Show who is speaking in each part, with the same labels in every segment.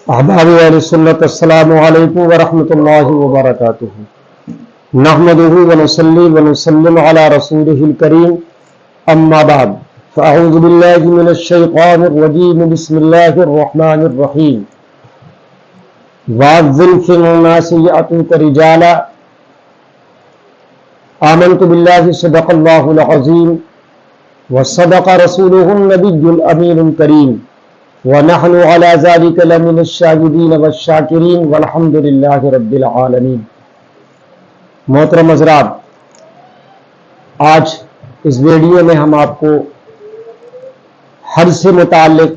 Speaker 1: احباب اہل سنت السلام علیکم ورحمۃ اللہ وبرکاتہ نحمده ونصلی ونسلم علی رسولہ الکریم اما بعد فاعوذ باللہ من الشیطان الرجیم بسم اللہ الرحمن الرحیم وَأَذِّنْ فِي النَّاسِ يَأْتُوكَ رِجَالًا آمنت باللہ صدق اللہ العظیم وصدق رسولہ النبی الامین الکریم وَنَحْنُ عَلَى ذَلِكَ لَمِنَ الشَّاهِدِينَ وَالشَّاكِرِينَ وَالْحَمْدُ لِلَّهِ رَبِّ الْعَالَمِينَ۔ محترم حضرات، آج اس ویڈیو میں ہم آپ کو حج سے متعلق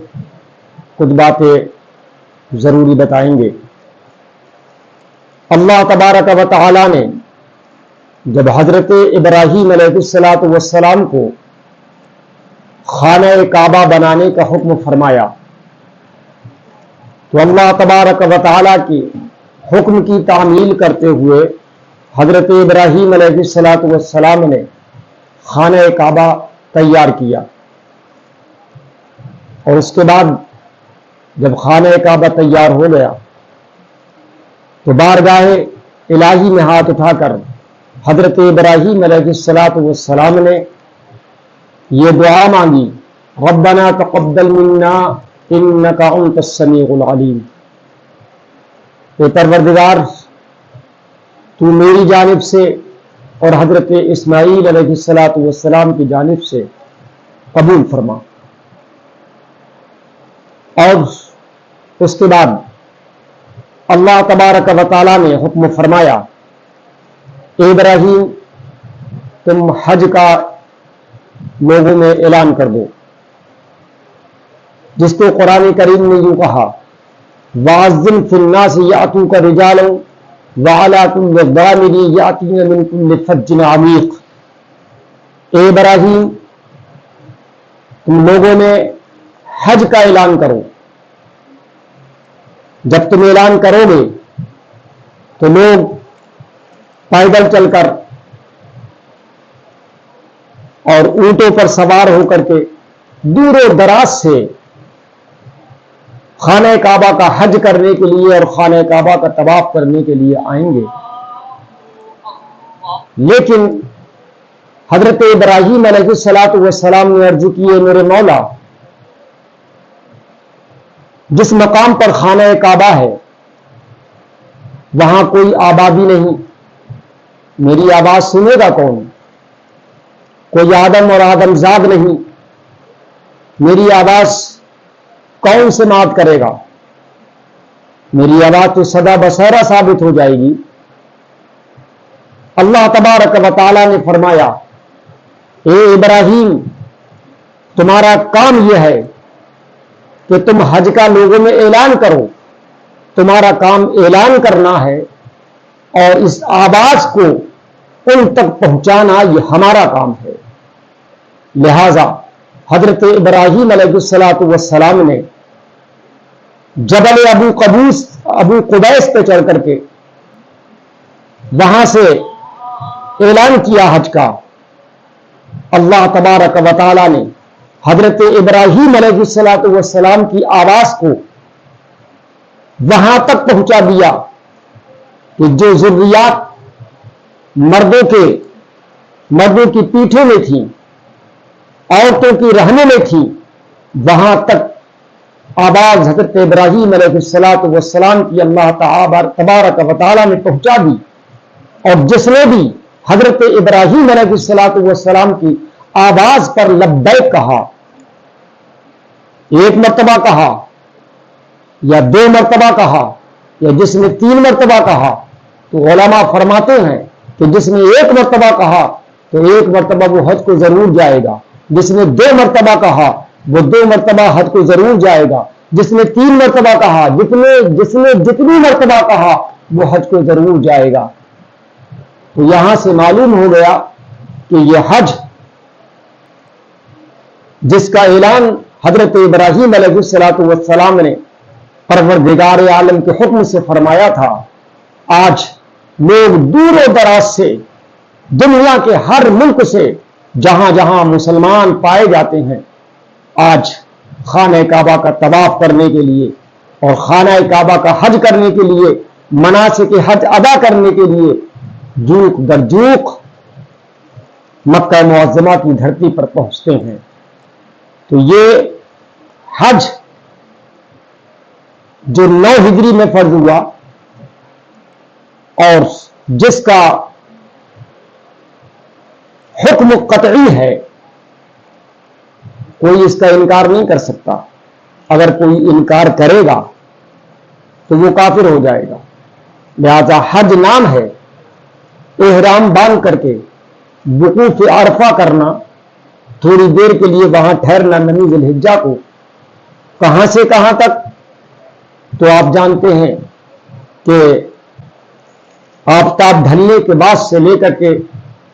Speaker 1: کچھ باتیں ضروری بتائیں گے۔ اللہ تبارک و تعالی نے جب حضرت ابراہیم علیہ السلام کو خانہ کعبہ بنانے کا حکم فرمایا تو اللہ تبارک و تعالی کی حکم کی تعمیل کرتے ہوئے حضرت ابراہیم علیہ السلام نے خانہ کعبہ تیار کیا، اور اس کے بعد جب خانہ کعبہ تیار ہو گیا تو بارگاہ الہی میں ہاتھ اٹھا کر حضرت ابراہیم علیہ السلام نے یہ دعا مانگی، ربنا تقبل منا انک انت السمیع العلیم، اے پروردگار تو میری جانب سے اور حضرت اسماعیل علیہ السلام کی جانب سے قبول فرما۔ اور اس کے بعد اللہ تبارک و تعالی نے حکم فرمایا، اے ابراہیم تم حج کا لوگوں میں اعلان کر دو، جس کو قرآن کریم نے یوں کہا، وَأَذِّنْ فِي النَّاسِ يَأْتُوكَ رِجَالًا وَعَلَىٰ كُلِّ ضَامِرٍ يَأْتِينَ مِنْ كُلِّ فَجٍّ عَمِيقٍ۔ اے ابراہیم تم لوگوں میں حج کا اعلان کرو، جب تم اعلان کرو گے تو لوگ پیدل چل کر اور اونٹوں پر سوار ہو کر کے دور و دراز سے خانہ کعبہ کا حج کرنے کے لیے اور خانہ کعبہ کا طواف کرنے کے لیے آئیں گے۔ لیکن حضرت ابراہیم علیہ السلام نے عرض کی، میرے مولا جس مقام پر خانہ کعبہ ہے وہاں کوئی آبادی نہیں، میری آواز سنے گا کون؟ کوئی آدم اور آدم زاد نہیں، میری آواز کون سماعت کرے گا؟ میری آواز تو سدا بصیرہ ثابت ہو جائے گی۔ اللہ تبارک و تعالی نے فرمایا، اے ابراہیم تمہارا کام یہ ہے کہ تم حج کا لوگوں میں اعلان کرو، تمہارا کام اعلان کرنا ہے اور اس آواز کو ان تک پہنچانا یہ ہمارا کام ہے۔ لہذا حضرت ابراہیم علیہ السلام نے جبل ابو قبیس پہ چڑھ کر کے وہاں سے اعلان کیا حج کا۔ اللہ تبارک و تعالی نے حضرت ابراہیم علیہ السلام کی آواز کو وہاں تک پہنچا دیا کہ جو ذریات مردوں کی پیٹھوں میں تھیں، عورتوں کی رہنوں میں تھی، وہاں تک آواز حضرت ابراہیم علیہ السلام کی اللہ تبارک و تعالی نے پہنچا دی۔ اور جس نے بھی حضرت ابراہیم علیہ السلام کی آواز پر لبیک کہا، ایک مرتبہ کہا یا دو مرتبہ کہا یا جس نے 3 مرتبہ کہا، تو علماء فرماتے ہیں کہ جس نے 1 مرتبہ کہا تو 1 مرتبہ وہ حج کو ضرور جائے گا، جس نے 2 مرتبہ کہا وہ 2 مرتبہ حج کو ضرور جائے گا، جس نے 3 مرتبہ کہا، جس نے جتنی مرتبہ کہا وہ حج کو ضرور جائے گا۔ تو یہاں سے معلوم ہو گیا کہ یہ حج جس کا اعلان حضرت ابراہیم علیہ السلام نے پروردگار عالم کے حکم سے فرمایا تھا، آج لوگ دور و دراز سے، دنیا کے ہر ملک سے، جہاں جہاں مسلمان پائے جاتے ہیں، آج خانہ کعبہ کا طواف کرنے کے لیے اور خانہ کعبہ کا حج کرنے کے لیے، مناسک حج ادا کرنے کے لیے جوک در جوک مکہ معظمہ کی دھرتی پر پہنچتے ہیں۔ تو یہ حج جو 9 ہجری میں فرض ہوا اور جس کا حکم قطعی ہے، کوئی اس کا انکار نہیں کر سکتا۔ اگر کوئی انکار کرے گا تو وہ کافر ہو جائے گا۔ لہذا حج نام ہے، احرام باندھ کر کے وقوف عرفہ کرنا، تھوڑی دیر کے لیے وہاں ٹھہرنا نمی ذی الحجہ کو۔ کہاں سے کہاں تک؟ تو آپ جانتے ہیں کہ آفتاب ڈھلنے کے بعد سے لے کر کے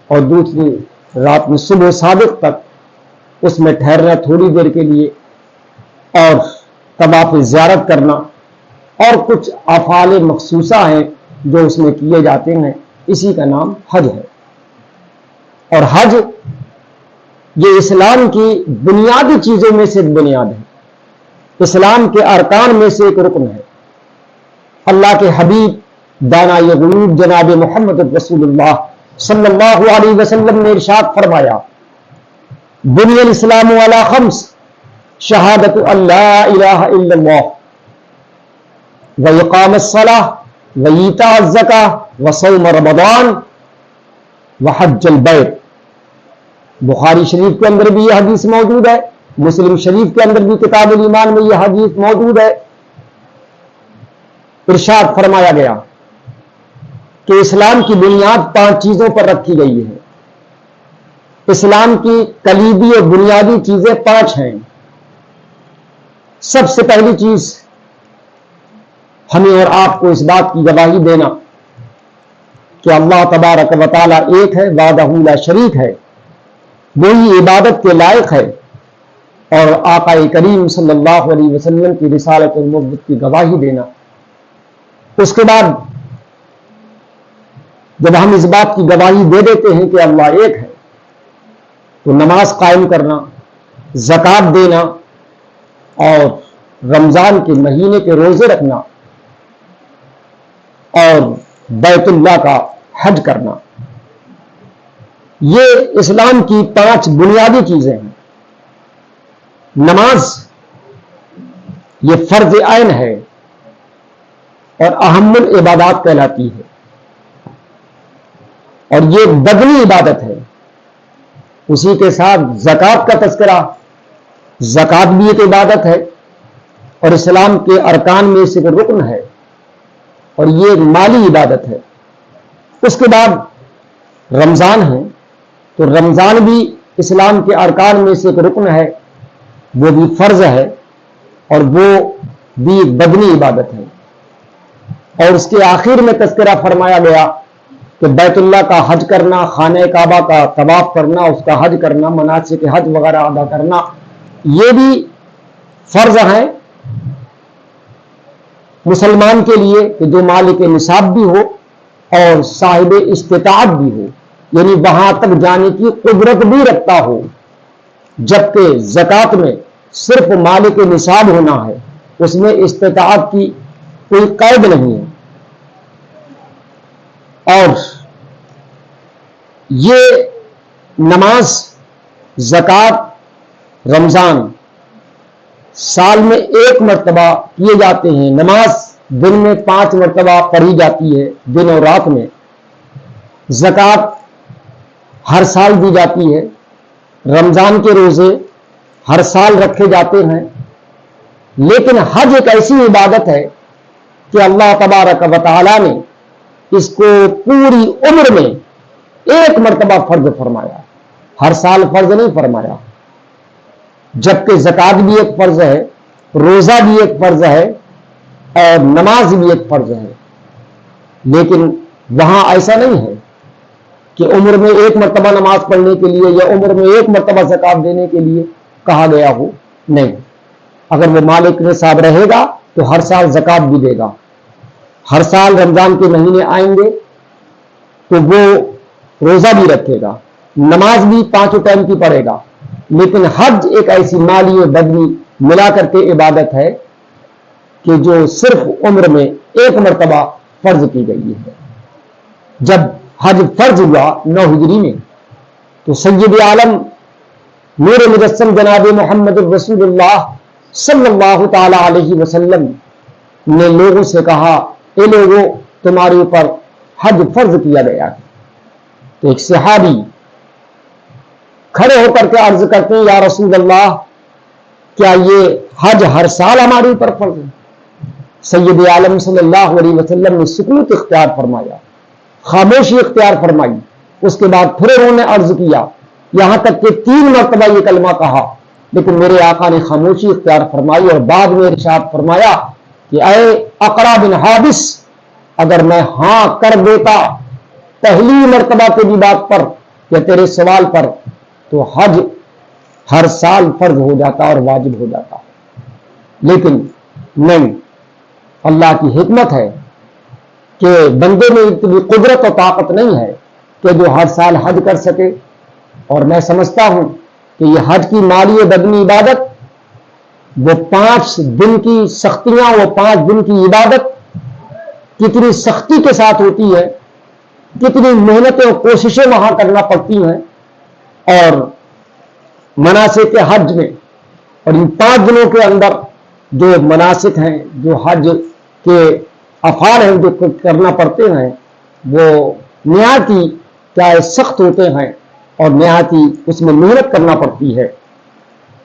Speaker 1: اور دوسری رات میں صبح صادق تک اس میں ٹھہرنا تھوڑی دیر کے لیے، اور طواف زیارت کرنا، اور کچھ افعال مخصوصہ ہیں جو اس میں کیے جاتے ہیں، اسی کا نام حج ہے۔ اور حج یہ اسلام کی بنیادی چیزوں میں سے ایک بنیاد ہے، اسلام کے ارکان میں سے ایک رکن ہے۔ اللہ کے حبیب دانائے غیوب جناب محمد رسول اللہ صلی اللہ علیہ وسلم نے ارشاد فرمایا، بنی الاسلام علی خمس، شہادت ان لا الہ الا اللہ، واقام الصلاۃ، وایتاء الزکاۃ، وصوم رمضان، وحج البیت۔ بخاری شریف کے اندر بھی یہ حدیث موجود ہے، مسلم شریف کے اندر بھی کتاب الایمان میں یہ حدیث موجود ہے۔ ارشاد فرمایا گیا کہ اسلام کی بنیاد 5 چیزوں پر رکھی گئی ہے۔ اسلام کی کلیدی اور بنیادی چیزیں 5 ہیں۔ سب سے پہلی چیز، ہمیں اور آپ کو اس بات کی گواہی دینا کہ اللہ تبارک و تعالیٰ ایک ہے، وحدہ لا شریک ہے، وہی عبادت کے لائق ہے، اور آقا کریم صلی اللہ علیہ وسلم کی رسالت اور نبوت کی گواہی دینا۔ اس کے بعد جب ہم اس بات کی گواہی دے دیتے ہیں کہ اللہ ایک ہے، تو نماز قائم کرنا، زکوٰۃ دینا، اور رمضان کے مہینے کے روزے رکھنا، اور بیت اللہ کا حج کرنا، یہ اسلام کی 5 بنیادی چیزیں ہیں۔ نماز یہ فرض عین ہے اور اہم العبادات کہلاتی ہے، اور یہ بدنی عبادت ہے۔ اسی کے ساتھ زکوٰۃ کا تذکرہ، زکوٰۃ بھی ایک عبادت ہے اور اسلام کے ارکان میں سے ایک رکن ہے، اور یہ مالی عبادت ہے۔ اس کے بعد رمضان ہے، تو رمضان بھی اسلام کے ارکان میں سے ایک رکن ہے، وہ بھی فرض ہے، اور وہ بھی ایک بدنی عبادت ہے۔ اور اس کے آخر میں تذکرہ فرمایا گیا کہ بیت اللہ کا حج کرنا، خانہ کعبہ کا طواف کرنا، اس کا حج کرنا، مناسک حج وغیرہ ادا کرنا، یہ بھی فرض ہیں مسلمان کے لیے، کہ جو مالک نصاب بھی ہو اور صاحب استطاعت بھی ہو، یعنی وہاں تک جانے کی قدرت بھی رکھتا ہو۔ جبکہ زکوٰۃ میں صرف مالک نصاب ہونا ہے، اس میں استطاعت کی کوئی قید نہیں ہے۔ اور یہ نماز، زکوٰۃ، رمضان سال میں 1 مرتبہ کیے جاتے ہیں۔ نماز دن میں 5 مرتبہ پڑھی جاتی ہے، دن اور رات میں۔ زکوٰۃ ہر سال دی جاتی ہے۔ رمضان کے روزے ہر سال رکھے جاتے ہیں۔ لیکن حج ایک ایسی عبادت ہے کہ اللہ تبارک و تعالیٰ نے اس کو پوری عمر میں 1 مرتبہ فرض فرمایا، ہر سال فرض نہیں فرمایا۔ جبکہ زکوٰۃ بھی ایک فرض ہے، روزہ بھی ایک فرض ہے، اور نماز بھی ایک فرض ہے۔ لیکن وہاں ایسا نہیں ہے کہ عمر میں 1 مرتبہ نماز پڑھنے کے لیے یا عمر میں 1 مرتبہ زکوٰۃ دینے کے لیے کہا گیا ہو، نہیں۔ اگر وہ مالک نصاب رہے گا تو ہر سال زکوٰۃ بھی دے گا، ہر سال رمضان کے مہینے آئیں گے تو وہ روزہ بھی رکھے گا، نماز بھی 5 ٹائم کی پڑھے گا۔ لیکن حج ایک ایسی مالی و بدنی ملا کر کے عبادت ہے کہ جو صرف عمر میں ایک مرتبہ فرض کی گئی ہے۔ جب حج فرض ہوا 9 ہجری میں تو سید عالم نور مجسم جناب محمد رسول اللہ صلی اللہ تعالی علیہ وسلم نے لوگوں سے کہا، اے لوگوں، تمہارے اوپر حج فرض کیا گیا ہے۔ تو ایک صحابی کھڑے ہو کر کے عرض کرتے ہیں، یا رسول اللہ، کیا یہ حج ہر سال ہمارے اوپر فرض ہے؟ سید عالم صلی اللہ علیہ وسلم نے سکوت اختیار فرمایا، خاموشی اختیار فرمائی۔ اس کے بعد پھر انہوں نے عرض کیا، یہاں تک کہ 3 مرتبہ یہ کلمہ کہا، لیکن میرے آقا نے خاموشی اختیار فرمائی اور بعد میں ارشاد فرمایا کہ اے اقرا بن حابس، اگر میں ہاں کر دیتا پہلی مرتبہ تیری بات پر یا تیرے سوال پر تو حج ہر سال فرض ہو جاتا اور واجب ہو جاتا، لیکن نہیں، اللہ کی حکمت ہے کہ بندے میں اتنی قدرت و طاقت نہیں ہے کہ جو ہر سال حج کر سکے۔ اور میں سمجھتا ہوں کہ یہ حج کی مالی و بدنی عبادت، وہ 5 دن کی سختیاں، وہ 5 دن کی عبادت کتنی سختی کے ساتھ ہوتی ہے، کتنی محنتیں اور کوششیں وہاں کرنا پڑتی ہیں، اور مناسک حج میں اور ان 5 دنوں کے اندر جو مناسک ہیں، جو حج کے افعال ہیں جو کرنا پڑتے ہیں، وہ نہایت ہی کیا سخت ہوتے ہیں اور نہایت ہی اس میں محنت کرنا پڑتی ہے۔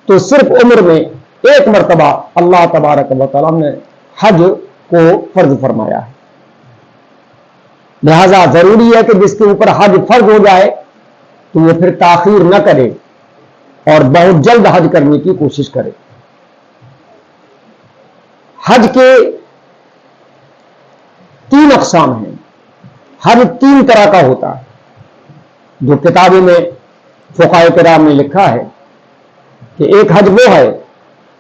Speaker 1: تو صرف عمر میں ایک مرتبہ اللہ تبارک و تعالیٰ نے حج کو فرض فرمایا ہے، لہذا ضروری ہے کہ جس کے اوپر حج فرض ہو جائے تو وہ پھر تاخیر نہ کرے اور بہت جلد حج کرنے کی کوشش کرے۔ حج کے 3 اقسام ہیں، حج 3 طرح کا ہوتا ہے، جو کتابوں میں فقہائے کرام نے لکھا ہے کہ ایک حج وہ ہے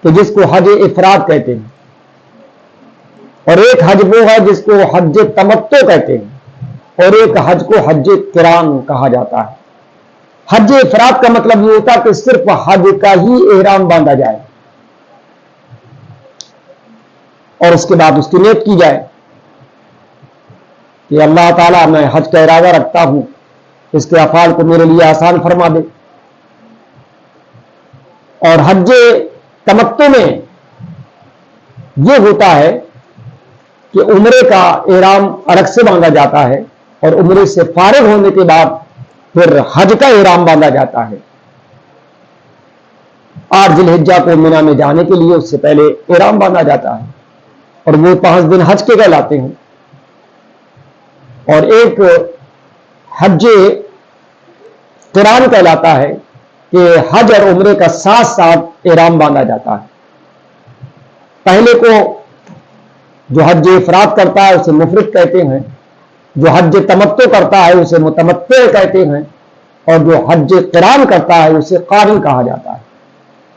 Speaker 1: کہ جس کو حج افراد کہتے ہیں، اور ایک حج وہ ہے جس کو حج تمتع کہتے ہیں، اور ایک حج کو حج قران کہا جاتا ہے۔ حج افراد کا مطلب یہ ہوتا ہے کہ صرف حج کا ہی احرام باندھا جائے اور اس کے بعد اس کی نیت کی جائے کہ اللہ تعالیٰ، میں حج کا ارادہ رکھتا ہوں، اس کے افعال کو میرے لیے آسان فرما دے۔ اور حج تمتع میں یہ ہوتا ہے کہ عمرے کا احرام الگ سے باندھا جاتا ہے اور عمرے سے فارغ ہونے کے بعد پھر حج کا احرام باندھا جاتا ہے۔ 8 ذی الحجہ کو منی میں جانے کے لیے اس سے پہلے احرام باندھا جاتا ہے اور وہ 5 دن حج کے کہلاتے ہیں۔ اور ایک حج قران کہلاتا ہے کہ حج اور عمرے کا ساتھ ساتھ احرام باندھا جاتا ہے۔ پہلے کو جو حج افراد کرتا ہے اسے مفرد کہتے ہیں، جو حج تمتع کرتا ہے اسے متمتع کہتے ہیں، اور جو حج قران کرتا ہے اسے قارن کہا جاتا ہے۔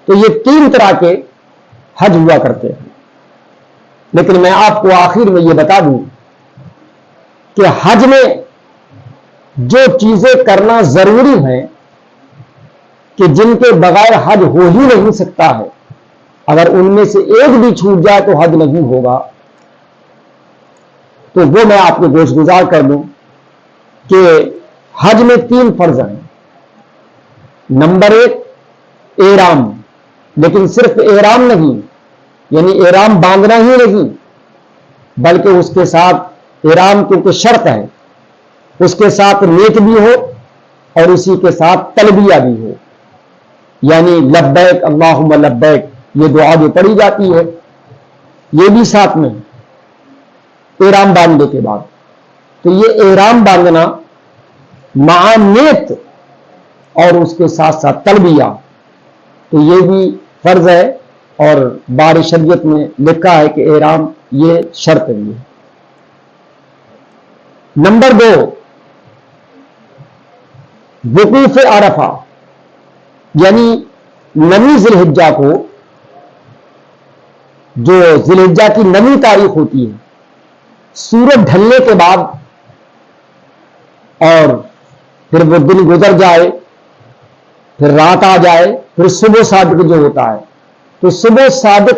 Speaker 1: تو یہ 3 طرح کے حج ہوا کرتے ہیں، لیکن میں آپ کو آخر میں یہ بتا دوں کہ حج میں جو چیزیں کرنا ضروری ہیں کہ جن کے بغیر حج ہو ہی نہیں سکتا ہے، اگر ان میں سے ایک بھی چھوٹ جائے تو حج نہیں ہوگا، تو وہ میں آپ کو گوش گزار کر دوں کہ حج میں 3 فرض ہیں۔ نمبر 1 احرام، لیکن صرف احرام نہیں، یعنی احرام باندھنا ہی نہیں، بلکہ اس کے ساتھ احرام کیونکہ شرط ہے، اس کے ساتھ نیت بھی ہو اور اسی کے ساتھ تلبیہ بھی ہو، یعنی لبیک اللہم لبیک، یہ دعا جو پڑھی جاتی ہے یہ بھی ساتھ میں احرام باندھنے کے بعد۔ تو یہ احرام باندھنا مع نیت اور اس کے ساتھ ساتھ تلبیہ، تو یہ بھی فرض ہے، اور بار شریعت میں لکھا ہے کہ احرام یہ شرط ہے۔ نمبر 2 وقوف عرفہ، یعنی 9 ذی الحجہ کو، جو ذی الحجہ کی 9 تاریخ ہوتی ہے، سورج ڈھلنے کے بعد اور پھر وہ دن گزر جائے، پھر رات آ جائے، پھر صبح صادق جو ہوتا ہے، تو صبح صادق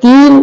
Speaker 1: 3